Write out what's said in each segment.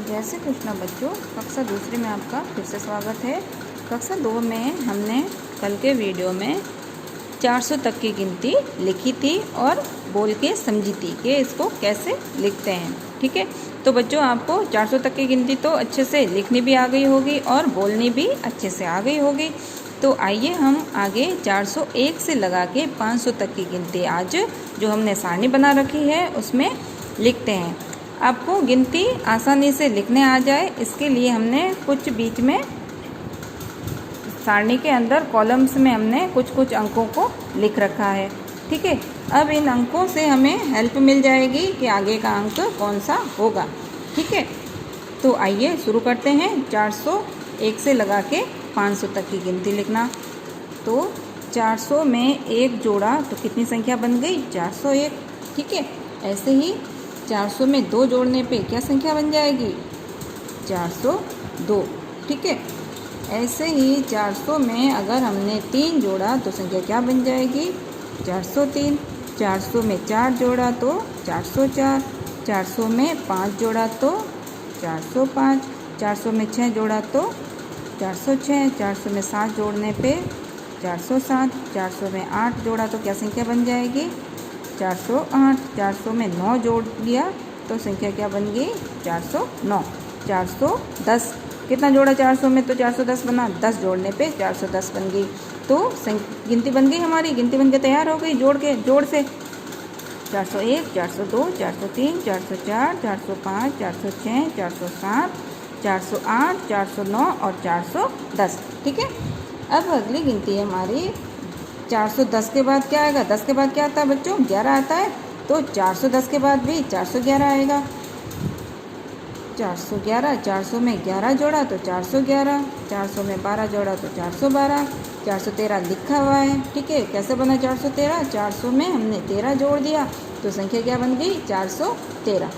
जय श्री कृष्ण बच्चों, कक्षा दूसरे में आपका फिर से स्वागत है। कक्षा 2 में हमने कल के वीडियो में 400 तक की गिनती लिखी थी और बोल के समझी थी कि इसको कैसे लिखते हैं। ठीक है, तो बच्चों आपको 400 तक की गिनती तो अच्छे से लिखनी भी आ गई होगी और बोलनी भी अच्छे से आ गई होगी। तो आइए हम आगे 401 से लगा के 500 तक की गिनती आज जो हमने सारणी बना रखी है उसमें लिखते हैं। आपको गिनती आसानी से लिखने आ जाए इसके लिए हमने कुछ बीच में सारणी के अंदर कॉलम्स में हमने कुछ अंकों को लिख रखा है। ठीक है, अब इन अंकों से हमें हेल्प मिल जाएगी कि आगे का अंक कौन सा होगा। ठीक है, तो आइए शुरू करते हैं 401 से लगा के 500 तक की गिनती लिखना। तो 400 में एक जोड़ा तो कितनी संख्या बन गई? 401। ठीक है, ऐसे ही 400 में 2 जोड़ने पे क्या संख्या बन जाएगी? 402। ठीक है, ऐसे ही 400 में अगर हमने 3 जोड़ा तो संख्या क्या बन जाएगी? 403। 400 में 4 जोड़ा तो 404। 400 में 5 जोड़ा तो 405। 400 में 6 जोड़ा तो 406। 400 में 7 जोड़ने पे 407। 400 में 8 जोड़ा तो क्या संख्या बन जाएगी? 408। 400 में 9 जोड़ दिया तो संख्या क्या बन गई? 409। 410 कितना जोड़ा 400 में? तो 410 बना, 10 जोड़ने पे 410 बन गई। तो गिनती बन गई हमारी, गिनती बन के तैयार हो गई जोड़ से 401, 402, 403, 404, 405, 406, 407, 408, 409 और 410। ठीक है, अब अगली गिनती है हमारी 410 के बाद क्या आएगा? 10 के बाद क्या आता है बच्चों? 11 आता है। तो 410 के बाद भी 411 आएगा। 411, 400 में 11 जोड़ा तो 411। 400 में 12 जोड़ा तो 412। 413 लिखा हुआ है। ठीक है, कैसे बना 413? 400 में हमने 13 जोड़ दिया तो संख्या क्या बन गई? 413।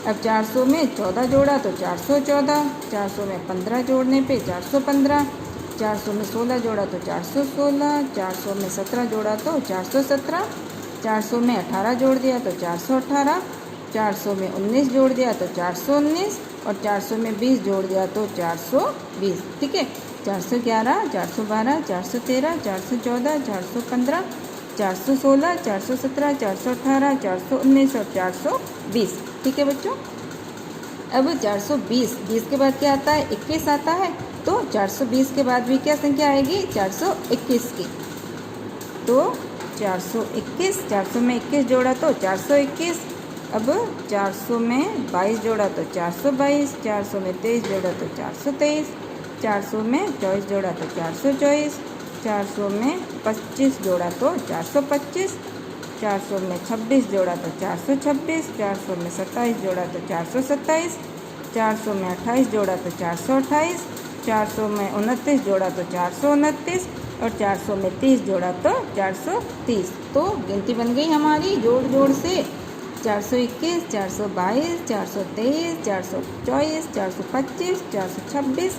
अब 400 में 14 जोड़ा तो 414। 400 में 15 जोड़ने पे 415। 400 में 16 जोड़ा तो 416। 400 में 17 जोड़ा तो 417। 400 में 18 जोड़ दिया तो 418। 400 में 19 जोड़ दिया तो 419 और 400 में 20 जोड़ दिया तो 420। ठीक है, 411, 412, 413, 414, 415, 416, 417, 418, 419 और 420। ठीक है बच्चों, अब 420, 20 के बाद क्या आता है? 21 आता है। तो 420 के बाद भी क्या संख्या आएगी? 421 की। तो 421, 400 में 21 जोड़ा तो 421। अब 400 में 22 जोड़ा तो 422। 400 में 23 जोड़ा तो 423। 400 में 24 जोड़ा तो 424। 400 में 25 जोड़ा तो 425। 400 में 26 जोड़ा तो 426। 400 में 27 जोड़ा तो 427। 400 में 28 जोड़ा तो 428। 400 में 29 जोड़ा तो 429 और 400 में 30 जोड़ा तो 430। तो गिनती बन गई हमारी जोड़ से 421, 422, 423, 424, 425, 426,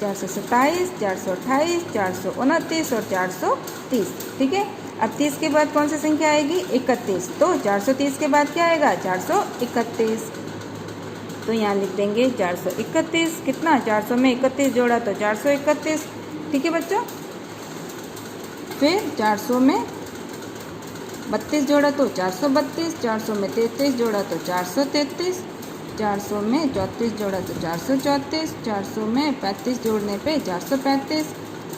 427, 428, 429 और 430। ठीक है, अब 30 के बाद कौन सी संख्या आएगी? 31। तो 430 के बाद क्या आएगा? 431। तो यहाँ लिख देंगे 431। कितना? 400 में 31 जोड़ा तो 431। ठीक है बच्चों, फिर 400 में 32 जोड़ा तो 432। 400 में 33 जोड़ा तो 433। 400 में 34 जोड़ा तो 434। 400 में 35 जोड़ने पे 435।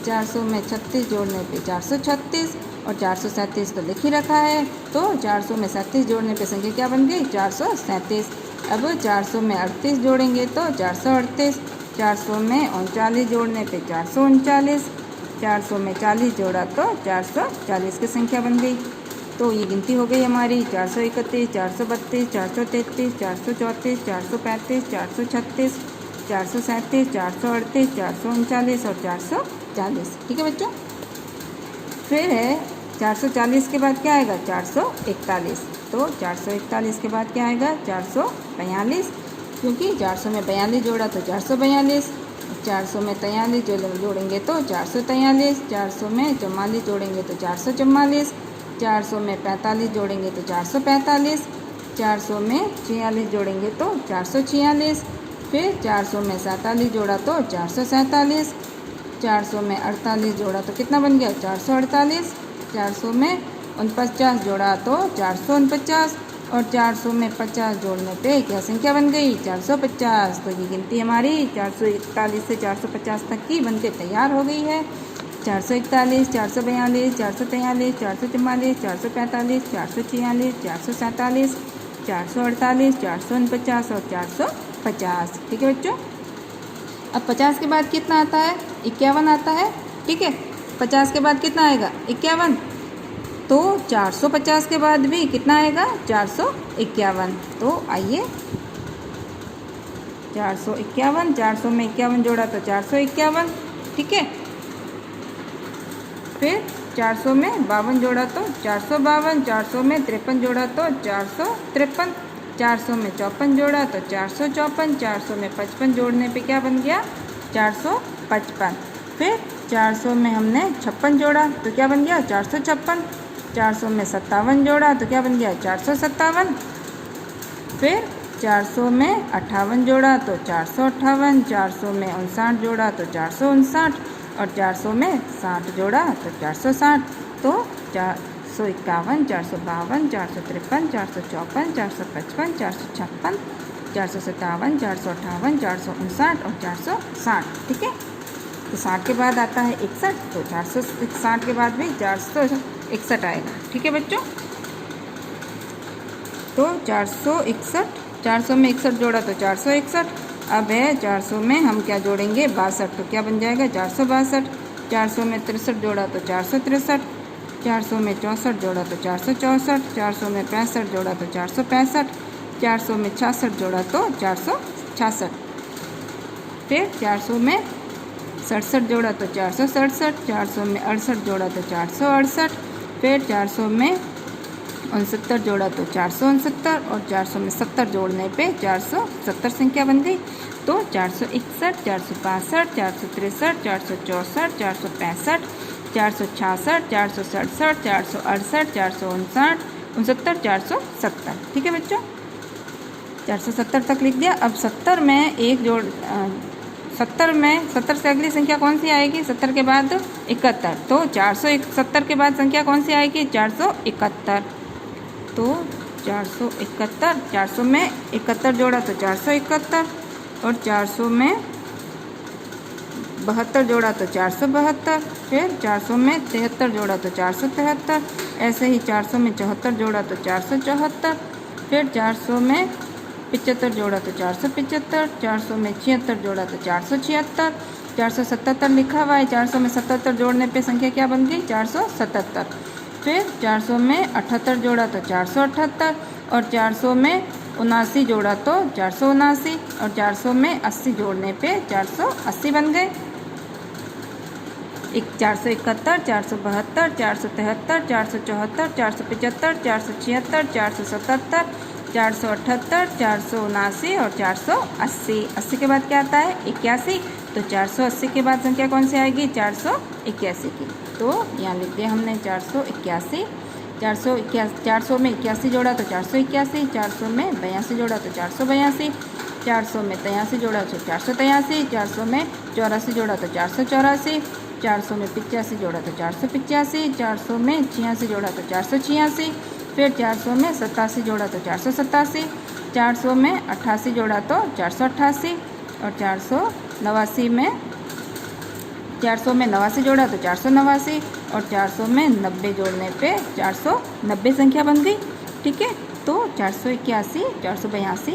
400 में 36 जोड़ने पे 436 और 437 तो लिख ही रखा है। तो 400 में 37 जोड़ने पे संख्या क्या बन गई? 437। अब 400 में 38 जोड़ेंगे तो 438। 400 में 39 जोड़ने पे 439। 400 में 40 जोड़ा तो 440 की संख्या बन गई। तो ये गिनती हो गई हमारी 431, 432, 433, 434, 435, 436, 437, 438, 439 और 440। ठीक है बच्चों, फिर है 440 के बाद क्या आएगा? 441। तो 441 के बाद क्या आएगा? 442, क्योंकि 400 में 42 जोड़ा तो 442। 400 में 43 जोड़ेंगे तो 443। 400 में 44 जोड़ेंगे तो 444। 400 में 45 जोड़ेंगे तो 445। 400 में 46 जोड़ेंगे तो 446। फिर 400 में 47 जोड़ा तो 447, 400 में 48 जोड़ा तो कितना बन गया 448, 400 में 49 जोड़ा तो 449 और 400 में 50 जोड़ने पे क्या संख्या बन गई 450। तो ये गिनती हमारी 441 से 450 तक की बनके तैयार हो गई है। 441, 442, 443, 444, 445, 446, 447, 448, 449 और 450। ठीक है बच्चों। अब 50 के बाद कितना आता है 51 आता है। ठीक है, 50 के बाद कितना आएगा 51, तो 450 के बाद भी कितना आएगा 451। तो आइए 451, 400 में 51 जोड़ा तो 451। ठीक है, फिर 400 में 52 जोड़ा तो 452, 400 में 53 जोड़ा तो 453, 400 में 54 जोड़ा तो 454, 400 में 55 जोड़ने पे क्या बन गया 455। फिर 400 में हमने 56 जोड़ा तो क्या बन गया 456, 400 में 57 जोड़ा तो क्या बन गया 457। फिर 400 में 58 जोड़ा तो 458, 400 में 59 जोड़ा तो 459 और 400 में 60 जोड़ा तो 460। तो 451, 452, 453, 454, 455, 456, 457, 458, 459 और 460। ठीक है, तो 60 के बाद आता है 61, तो 460 के बाद भी 461 आएगा। ठीक है बच्चों, तो 461, 400 में 61 जोड़ा तो 461। अब है 400 में हम क्या जोड़ेंगे 62, तो क्या बन जाएगा 462, 400 में 63 जोड़ा तो 463, 400 में 64 जोड़ा तो 464, 400 में 65 जोड़ा तो 465, 400 में 66 जोड़ा तो 466। फिर 400 में 67 जोड़ा तो 467, 400 में 68 जोड़ा तो 468, फिर 400 में 69 जोड़ा तो 469 और 400 में 70 जोड़ने पे 470 संख्या बन गई। तो 461, 462, 463, 464, 465, 466, 467, 468, 459, 69, 470। ठीक है बच्चों, 470 तक लिख दिया। अब 70 में 70 से अगली संख्या कौन सी आएगी 70 के बाद 71, तो 471 के बाद संख्या कौन सी आएगी 471। तो 471, 400 में 71 जोड़ा तो 471 और 400 में 72 जोड़ा तो 472, फिर 400 में 73 जोड़ा तो 473, ऐसे ही 400 में 74 जोड़ा तो 474, फिर 400 में 75 जोड़ा तो 475, 400 में 76 जोड़ा तो 476, 477 लिखा हुआ है, 400 में 77 जोड़ने पे संख्या क्या बन गई 477। फिर 400 में 78 जोड़ा तो 478 और 400 में 79 जोड़ा तो 479 और 400 में 80 जोड़ने पे 480 बन गए। 471, 472, 473, 474, 475, 476, 477, 478, 479 और 480। 80 के बाद क्या आता है 81, तो 480 के बाद संख्या कौन सी आएगी 481 की। तो यहाँ लिख दिया हमने 481, 400 में 81 जोड़ा तो 481, 400 में 82 जोड़ा तो 482, 400 में 83 जोड़ा तो 483, 400 में 84 जोड़ा तो 484, 400 में 85 जोड़ा तो 485, 400 में 86 जोड़ा तो 486, फिर 400 में 87 जोड़ा तो 487, 400 में 88 जोड़ा तो 488 और 489 में 89 जोड़ा तो 489 और 400 में 90 जोड़ने पे 490 संख्या बन गई। ठीक है, तो 481, 482,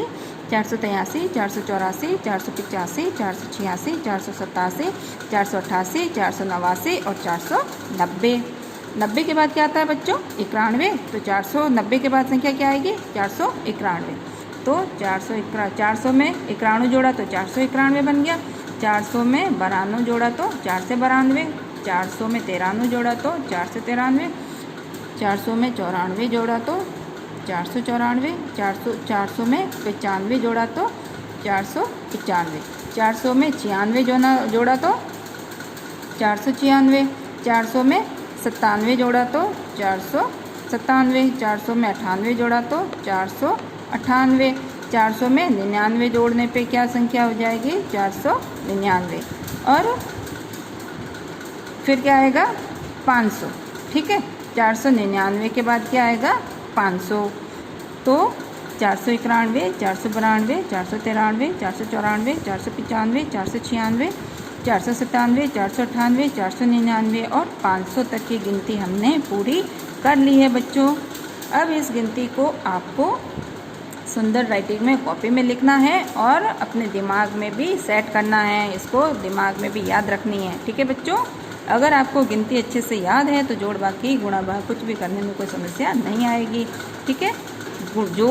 483, 484, 485, 486, 487, 488, 489 और 490। 90 के बाद क्या आता है बच्चों 91, तो 490 के बाद संख्या क्या आएगी 491। तो 400 में 91 जोड़ा तो 491 बन गया, 400 में 92 जोड़ा तो 4 से 92, 400 में 93 जोड़ा तो 4 से 93, 400 में 94 जोड़ा तो 494, 400 में 95 जोड़ा तो 495, 400 में 96 जोड़ा तो 496, 400 में 97 जोड़ा तो 497, 400 में 98 जोड़ा तो 498, 400 में 99 जोड़ने पे क्या संख्या हो जाएगी? 499। और फिर क्या आएगा? 500। ठीक है, 499 के बाद क्या आएगा? 500। तो 491, 492, 493, 494, 495, 496, 497, 498, 499 और 500 तक की गिनती हमने पूरी कर ली है बच्चों। अब इस गिनती को आपको सुंदर राइटिंग में कॉपी में लिखना है और अपने दिमाग में भी सेट करना है, इसको दिमाग में भी याद रखनी है। ठीक है बच्चों, अगर आपको गिनती अच्छे से याद है तो जोड़ बाकी गुणा भाग कुछ भी करने में कोई समस्या नहीं आएगी। ठीक है, जो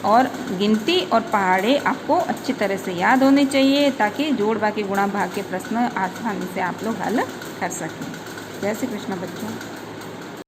और गिनती और पहाड़े आपको अच्छी तरह से याद होने चाहिए ताकि जोड़ बाकी गुणा भाग के प्रश्न आसानी से आप लोग हल कर सकें। जय श्री कृष्ण बच्चों।